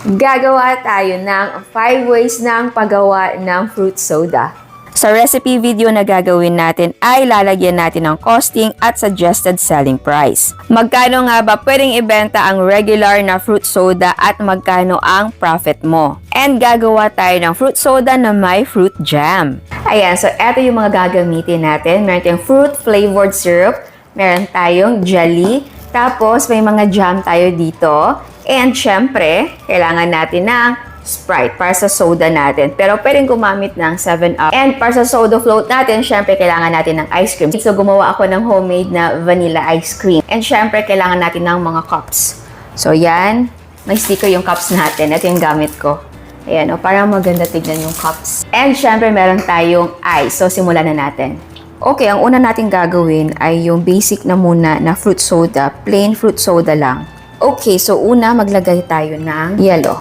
Gagawa tayo ng 5 ways ng paggawa ng fruit soda. Sa recipe video na gagawin natin ay lalagyan natin ng costing at suggested selling price. Magkano nga ba pwedeng ibenta ang regular na fruit soda at magkano ang profit mo? And gagawa tayo ng fruit soda na may fruit jam. Ayan, so eto yung mga gagamitin natin. Meron tayong fruit flavored syrup, meron tayong jelly, tapos may mga jam tayo dito. And syempre, kailangan natin ng Sprite para sa soda natin. Pero pwedeng gumamit ng 7-Up. And para sa soda float natin, syempre kailangan natin ng ice cream. So gumawa ako ng homemade na vanilla ice cream. And syempre kailangan natin ng mga cups. So yan, may sticker yung cups natin. Ito yung gamit ko. Ayan, para maganda tignan yung cups. And syempre meron tayong ice. So simulan na natin. Okay, ang una natin gagawin ay yung basic na muna na fruit soda. Plain fruit soda lang. Okay, so una maglagay tayo ng yellow.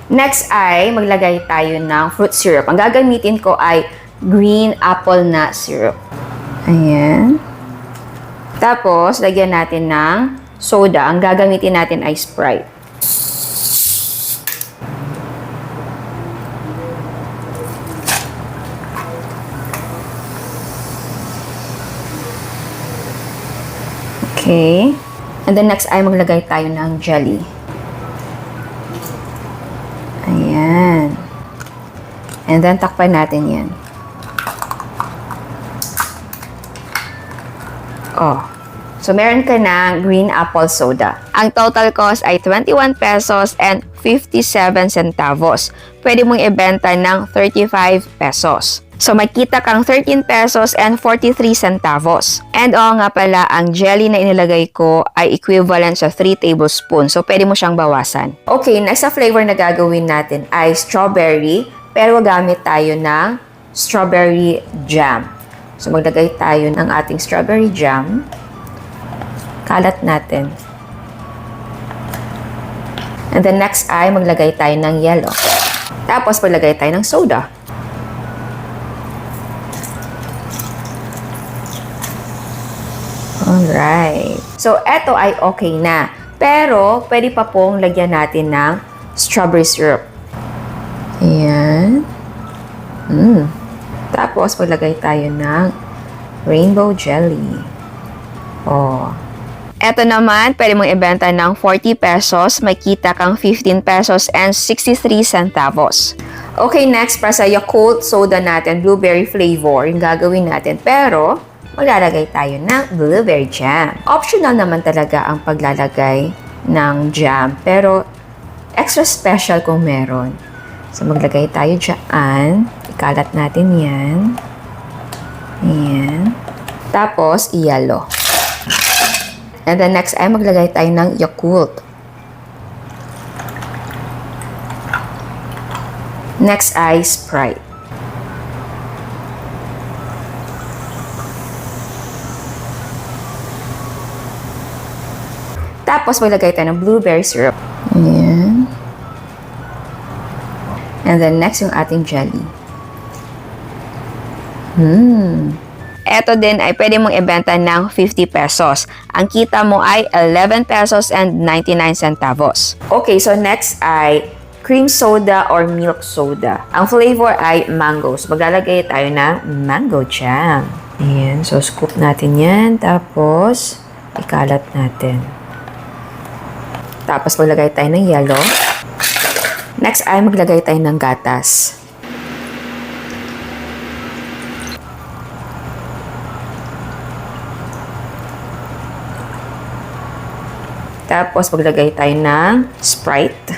Next ay maglagay tayo ng fruit syrup. Ang gagamitin ko ay green apple nut syrup. Ayan. Tapos, lagyan natin ng soda. Ang gagamitin natin ay Sprite. Okay. And then next ay maglagay tayo ng jelly. Ayan. And then, takpan natin yan. Oh. So, meron ka ng green apple soda. Ang total cost ay 21 pesos and 57 centavos. Pwede mong ibenta ng 35 pesos. So, makita kang 13 pesos and 43 centavos. And nga pala, ang jelly na inilagay ko ay equivalent sa 3 tablespoons. So, pwede mo siyang bawasan. Okay, next na flavor na gagawin natin ay strawberry. Pero gamit tayo ng strawberry jam. So, maglagay tayo ng ating strawberry jam. Kalat natin. And then next ay maglagay tayo ng yellow. Tapos, maglagay tayo ng soda. Alright. So, eto ay okay na. Pero, pwede pa pong lagyan natin ng strawberry syrup. Ayan. Tapos, maglagay tayo ng rainbow jelly. Oh. Eto naman, pwede mong ibenta ng 40 pesos. May kita kang 15 pesos and 63 centavos. Okay, next, para sa Yakult soda natin, blueberry flavor, yung gagawin natin. Pero, maglalagay tayo ng blueberry jam. Optional naman talaga ang paglalagay ng jam, pero extra special kung meron. So, maglagay tayo dyan. Ikalat natin yan. Ayan. Tapos, iyalo. And then next ay maglagay tayo ng Yakult. Next ay Sprite. Tapos, maglagay tayo ng blueberry syrup. Ayan. And then, next yung ating jelly. Eto din ay pwede mong ibenta ng 50 pesos. Ang kita mo ay 11 pesos and 99 centavos. Okay, so next ay cream soda or milk soda. Ang flavor ay mangoes. Maglalagay tayo ng mango jam. Ayan, so scoop natin yan. Tapos, ikalat natin. Tapos, maglagay tayo ng yellow. Next ay maglagay tayo ng gatas. Tapos, maglagay tayo ng Sprite.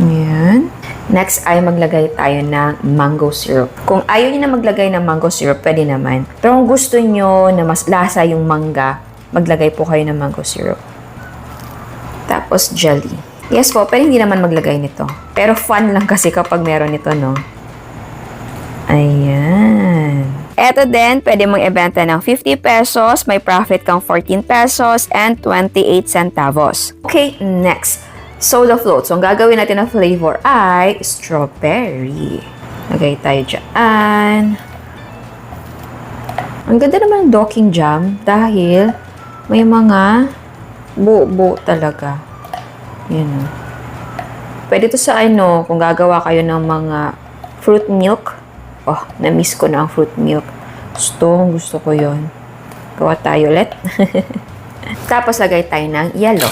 Ayan. Next ay maglagay tayo ng mango syrup. Kung ayaw niyo na maglagay ng mango syrup, pwede naman. Pero kung gusto niyo na mas lasa yung mangga, maglagay po kayo ng mango syrup. Tapos jelly. Yes po, pwede hindi naman maglagay nito. Pero fun lang kasi kapag meron nito, no? Ayan. Eto din, pwede mong ibenta ng 50 pesos, may profit kang 14 pesos and 28 centavos. Okay, next. Soda float. So, ang gagawin natin na flavor ay strawberry. Lagay tayo dyan. Ang ganda naman ng docking jam dahil may mga buo-buo talaga. Yan. Pwede to sa ano, kung gagawa kayo ng mga fruit milk. Oh, na-miss ko na ang fruit milk. Gusto ko yon. Gawa tayo ulit. Tapos lagay tayo ng yellow.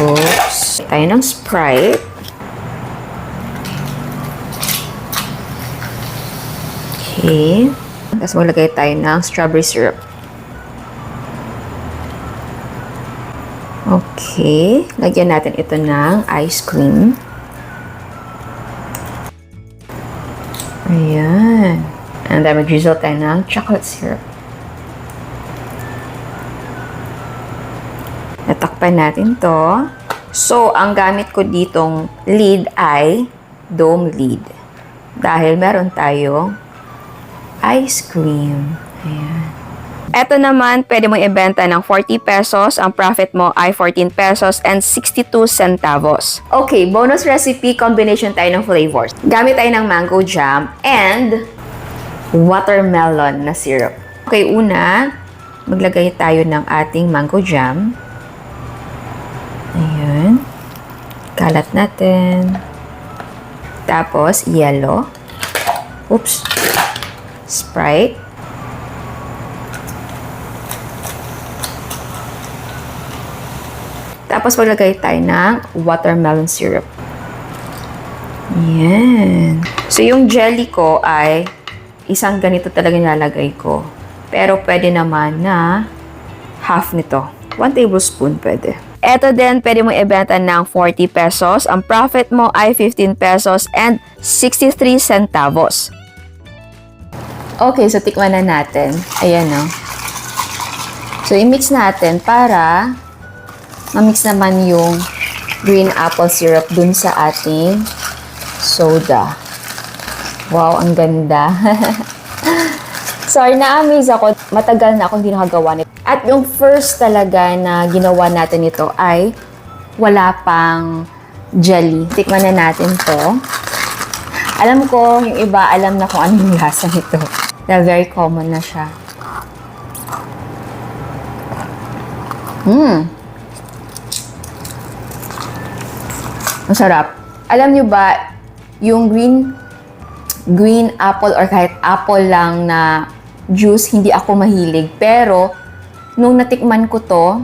Oops. Tayo ng Sprite. Okay. Tapos maglagay tayo ng strawberry syrup. Okay. Lagyan natin ito ng ice cream. Ayan. And then mag-drizzle tayo ng chocolate syrup. Natakpan natin to. So, ang gamit ko ditong lid ay dome lid. Dahil meron tayong ice cream. Ayan. Ito naman, pwede mong ibenta ng 40 pesos. Ang profit mo ay 14 pesos and 62 centavos. Okay, bonus recipe, combination tayo ng flavors. Gamit tayo ng mango jam and watermelon na syrup. Okay, una, maglagay tayo ng ating mango jam. Ayan. Kalat natin. Tapos, yellow. Oops. Sprite. Tapos, maglagay tayo ng watermelon syrup. Ayan. So, yung jelly ko ay isang ganito talaga nilalagay ko. Pero, pwede naman na half nito. 1 tablespoon pwede. Ito din, pwede mo ibenta ng 40 pesos. Ang profit mo ay 15 pesos and 63 centavos. Okay, so tikman na natin. Ayan, no? So, i-mix natin para ma-mix naman yung green apple syrup dun sa ating soda. Wow, ang ganda. Sorry, na-amaze ako. Matagal na akong hindi nakagawa nito. At yung first talaga na ginawa natin ito ay wala pang jelly. Tikman na natin to. Alam ko, yung iba alam na kung ano yung lasa nito. Na very common na siya. Ang sarap. Alam nyo ba, yung green apple or kahit apple lang na juice, hindi ako mahilig. Pero, nung natikman ko to,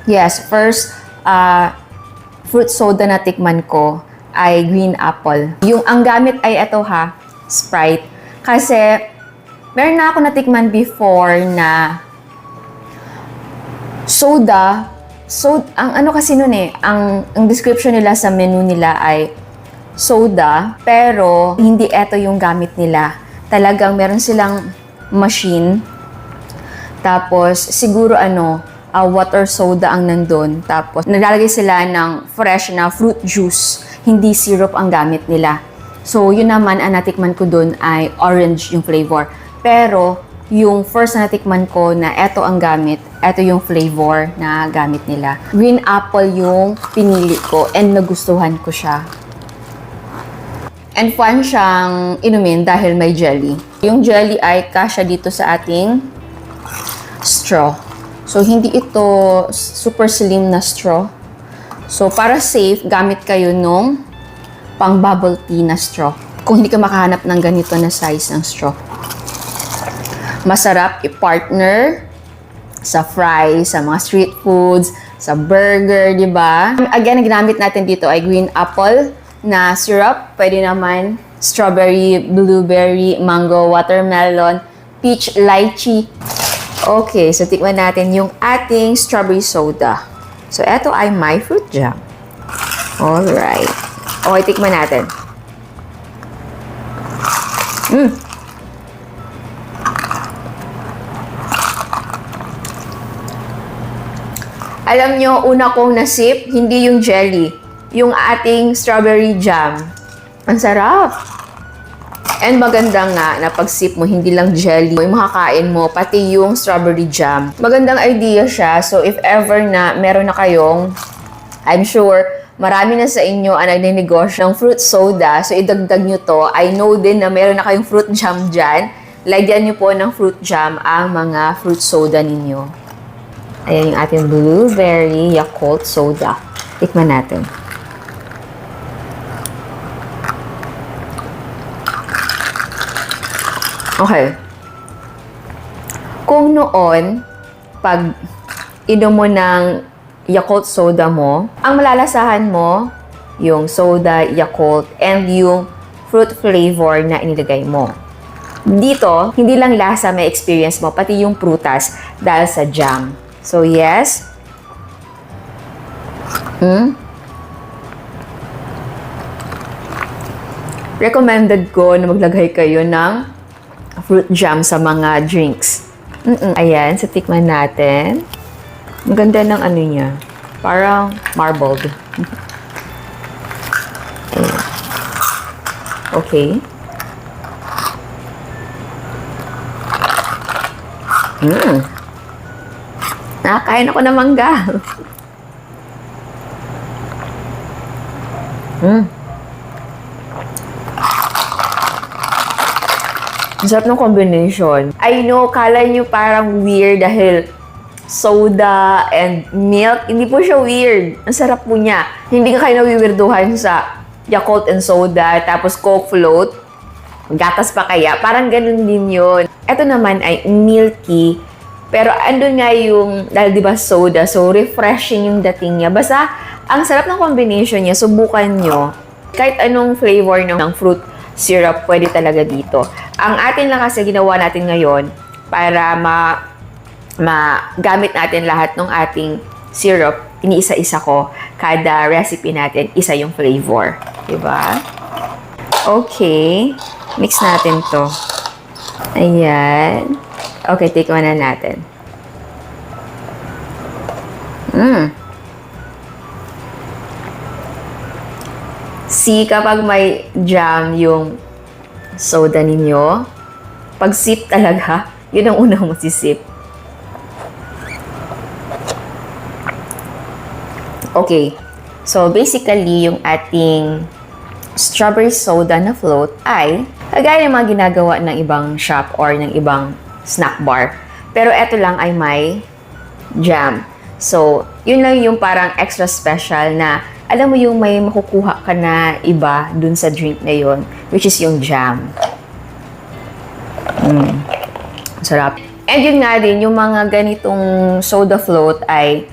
yes, first fruit soda na tikman ko ay green apple. Yung ang gamit ay ito ha, Sprite. Kasi, meron na ako natikman before na soda. So, ang ano kasi nun ang description nila sa menu nila ay soda, pero hindi ito yung gamit nila. Talagang meron silang machine. Tapos, siguro water soda ang nandun. Tapos, nalalagay sila ng fresh na fruit juice. Hindi syrup ang gamit nila. So, yun naman, ang natikman ko dun ay orange yung flavor. Pero, yung first na natikman ko na eto ang gamit, eto yung flavor na gamit nila. Green apple yung pinili ko and nagustuhan ko siya. And fun siyang inumin dahil may jelly. Yung jelly ay kasya dito sa ating straw. So, hindi ito super slim na straw. So, para safe, gamit kayo nung pang bubble tea na straw. Kung hindi ka makahanap ng ganito na size ng straw. Masarap i-partner sa fries, sa mga street foods, sa burger, di ba? Again, ang ginamit natin dito ay green apple na syrup. Pwede naman strawberry, blueberry, mango, watermelon, peach, lychee. Okay, so tikman natin yung ating strawberry soda. So, eto ay my fruit jam. Alright. Okay, tikman natin. Alam nyo, una kong nasip, hindi yung jelly. Yung ating strawberry jam. Ang sarap! And maganda nga na pag-sip mo, hindi lang jelly. Yung makakain mo, pati yung strawberry jam. Magandang idea siya. So, if ever na meron na kayong, I'm sure, marami na sa inyo ang nagninegosyo ng fruit soda. So, idagdag nyo to. I know din na meron na kayong fruit jam dyan. lagyan nyo po ng fruit jam ang mga fruit soda ninyo. Ayan yung ating blueberry Yakult soda. Tikman natin. Okay. Kung noon, pag inom mo ng Yakult soda mo, ang malalasahan mo, yung soda, Yakult, and yung fruit flavor na inilagay mo. Dito, hindi lang lasa may experience mo, pati yung prutas dahil sa jam. So, yes. Recommended ko na maglagay kayo ng fruit jam sa mga drinks. Ayan, so tikman natin. Ang ganda ng ano niya. Parang marbled. Ayan. Okay. Nakakain ako ng mangga. Ang sarap ng combination. I know, kala nyo parang weird dahil soda and milk. Hindi po siya weird. Ang sarap po niya. Hindi ka kayo nawiwirduhan sa Yakult and soda, tapos Coke float. Gatas pa kaya. Parang ganun din yun. Ito naman ay milky. Pero andun nga yung, dahil diba soda, so refreshing yung dating niya. Basta, ang sarap ng combination niya. Subukan nyo. Kahit anong flavor ng fruit syrup, pwede talaga dito. Ang atin lang kasi ginawa natin ngayon para magamit natin lahat ng ating syrup, iniisa-isa ko. Kada recipe natin, isa yung flavor. Diba? Okay. Mix natin to. Ayan. Okay, tikman na natin. See, kapag may jam yung soda ninyo, pag sip talaga, yun ang unang masisip. Okay. So, basically, yung ating strawberry soda na float ay kagaya ng mga ginagawa ng ibang shop or ng ibang snack bar. Pero eto lang ay may jam. So, yun lang yung parang extra special na alam mo yung may makukuha ka na iba dun sa drink na yun, which is yung jam. Sarap. And yun nga din, yung mga ganitong soda float ay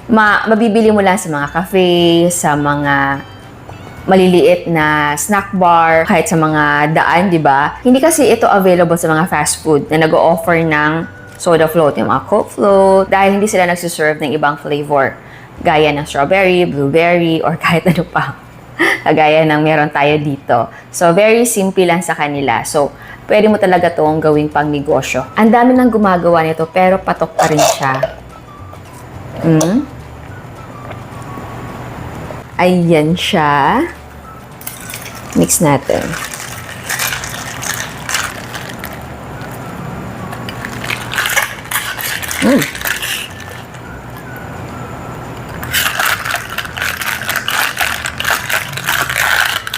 mabibili mo lang sa mga cafe, sa mga maliliit na snack bar, kahit sa mga daan, di ba? Hindi kasi ito available sa mga fast food na nag-o-offer ng soda float, yung mga Coke float, dahil hindi sila nagsiserve ng ibang flavor. Gaya ng strawberry, blueberry, or kahit ano pa. Kagaya ng meron tayo dito. So, very simple lang sa kanila. So, pwede mo talaga itong gawing pang negosyo. Ang dami nang gumagawa nito, pero patok pa rin siya. Ayan siya. Mix natin.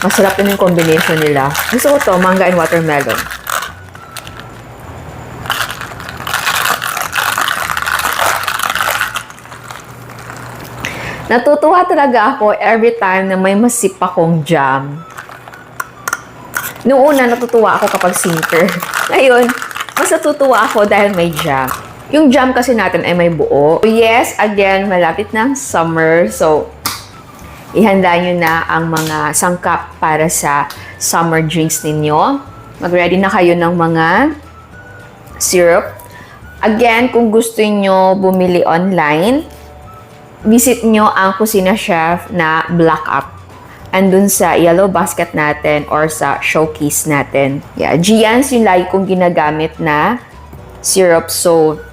Masarap din yung combination nila. Gusto ko to, manga and watermelon. Natutuwa talaga ako every time na may masip akong jam. Noong una, natutuwa ako kapag sinker. Ngayon, mas natutuwa ako dahil may jam. Yung jam kasi natin ay may buo. Yes, again, malapit ng summer. So, ihanda nyo na ang mga sangkap para sa summer drinks ninyo. Mag-ready na kayo ng mga syrup. Again, kung gusto nyo bumili online, visit nyo ang Kusina Chef na Black Up. Andun sa yellow basket natin or sa showcase natin. Yeah, Gian's yung lagi kong ginagamit na syrup. So,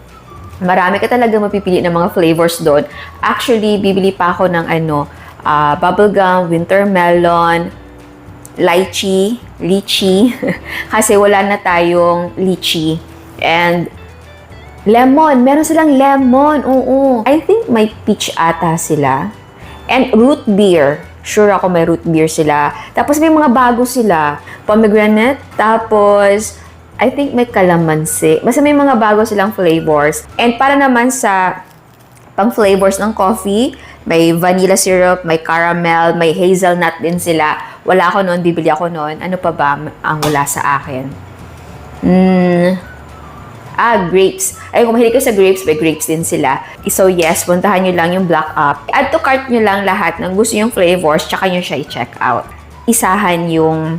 marami ka talaga mapipili ng mga flavors doon. Actually, bibili pa ako ng bubblegum, winter melon, lychee, kasi wala na tayong lychee. And lemon, meron silang lemon, oo. I think may peach ata sila. And root beer, sure ako may root beer sila. Tapos may mga bago sila, pomegranate, tapos I think may calamansi. Basta may mga bago silang flavors. And para naman sa pang flavors ng coffee, may vanilla syrup, may caramel, may hazelnut din sila. Wala ako noon, bibili ako noon. Ano pa ba ang wala sa akin? Grapes. Ay, kung mahilig ko sa grapes, may grapes din sila. So yes, puntahan nyo lang yung Black Up. Add to cart nyo lang lahat ng gusto yung flavors, tsaka nyo siya i-check out. Isahan yung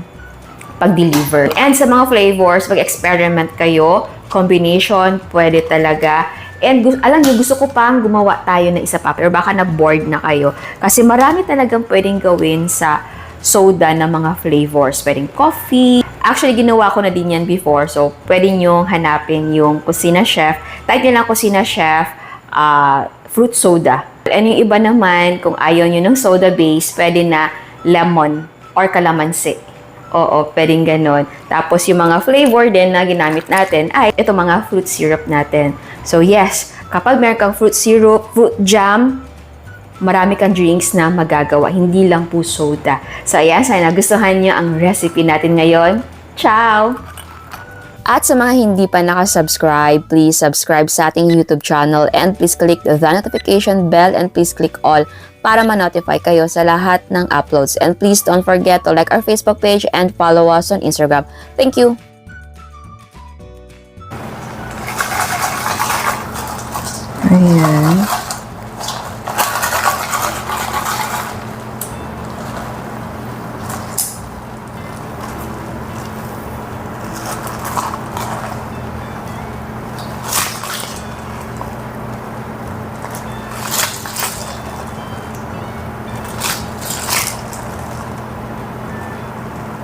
pag-deliver. And sa mga flavors, mag-experiment kayo. Combination, pwede talaga. And alam nyo, gusto ko pang gumawa tayo ng isa pa. Pero baka na-bored na kayo. Kasi marami talagang pwedeng gawin sa soda ng mga flavors. Pwedeng coffee. Actually, ginawa ko na din yan before. So, pwede nyo hanapin yung Kusina Chef. Type nyo lang Kusina Chef, fruit soda. And yung iba naman, kung ayaw nyo ng soda base, pwede na lemon or calamansi. Oo, pwedeng ganon. Tapos, yung mga flavor din na ginamit natin ay ito mga fruit syrup natin. So, yes, kapag meron kang fruit syrup, fruit jam, marami kang drinks na magagawa, hindi lang po soda. So, ayan, sana nagustuhan nyo ang recipe natin ngayon. Ciao! At sa mga hindi pa nakasubscribe, please subscribe sa ating YouTube channel and please click the notification bell and please click all para ma-notify kayo sa lahat ng uploads. And please don't forget to like our Facebook page and follow us on Instagram. Thank you! Ayan.